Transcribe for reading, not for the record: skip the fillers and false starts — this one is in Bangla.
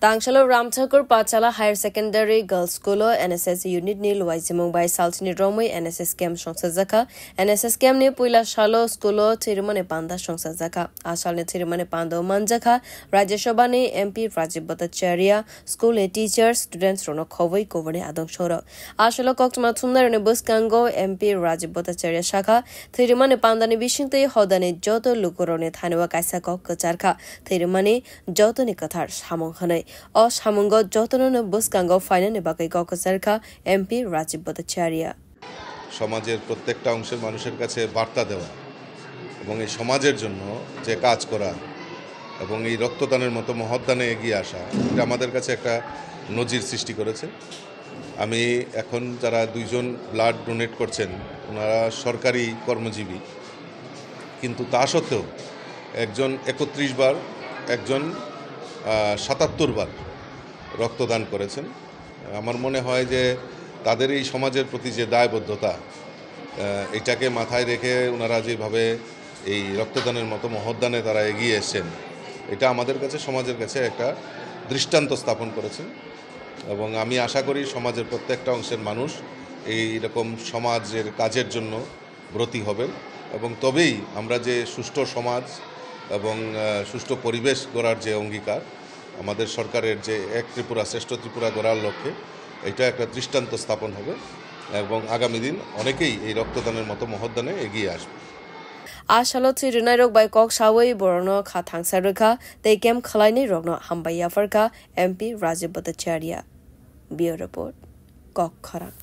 Tangshalo Ramthakur Pachala Higher Secondary Girls School NSS Unit ni Luaizimung by Saltini Romui NSS Camp Shongsazaka NSS Camp ni Puila Shalo School Tirimane Panda Shongsazaka Ashal ni Tirimane Pando Manjaka Rajeshobani MP Rajib Bhattacharya School Teachers Students Rono Khovoi Kovane Adong Shoro Ashalo Koktuma Thumnar ne Buskango MP Rajib Bhattacharya Shaka Tirimane Pandani Bishinte Hodane Joto Lukurone Thanwa Kaisa Kok Kacharka Tirimane Joto ni Kathar Samong Hanai অসামঙ্গ যতন বুসকাঙ্গ ফাইনালে বাকি কক্সবাজার এমপি রাজীব ভট্টাচার্য সমাজের প্রত্যেকটা অংশের মানুষের কাছে বার্তা দেওয়া এবং এই সমাজের জন্য যে কাজ করা এবং এই রক্তদানের মতো মহৎদানে এগিয়ে আসা এটা আমাদের কাছে একটা নজির সৃষ্টি করেছে আমি এখন যারা দুইজন ব্লাড ডোনেট করছেন ওনারা সরকারি কর্মজীবী কিন্তু তা সত্ত্বেও একজন 31 বার একজন 77 বার রক্তদান করেছেন আমার মনে হয় যে তাদের এই সমাজের প্রতি যে দায়বদ্ধতা এটাকে মাথায় রেখে ওনারা যেভাবে এই রক্তদানের মতো মহৎদানে তারা এগিয়ে এসেছেন এটা আমাদের কাছে সমাজের কাছে একটা দৃষ্টান্ত স্থাপন করেছেন এবং আমি আশা করি সমাজের প্রত্যেকটা অংশের মানুষ এই রকম সমাজের কাজের জন্য ব্রতী হবেন এবং তবেই আমরা যে সুষ্ঠু সমাজ এবং সুষ্ঠু পরিবেশ গড়ার যে অঙ্গীকার আমাদের সরকারের যে এক ত্রিপুরা শ্রেষ্ঠ ত্রিপুরা গড়ার লক্ষ্যে এটা একটা দৃষ্টান্ত স্থাপন হবে এবং আগামী দিন অনেকেই এই রক্তদানের মতো মহৎদানে এগিয়ে আসবে আশালো থিরনাই রক বাই কক সাওই বরনো খা থাংসা রেখা তেই কেম খলাইনি রগনো হামবাইয়া ফারকা এমপি রাজীব ভট্টাচার্য বিও রিপোর্ট কক খরা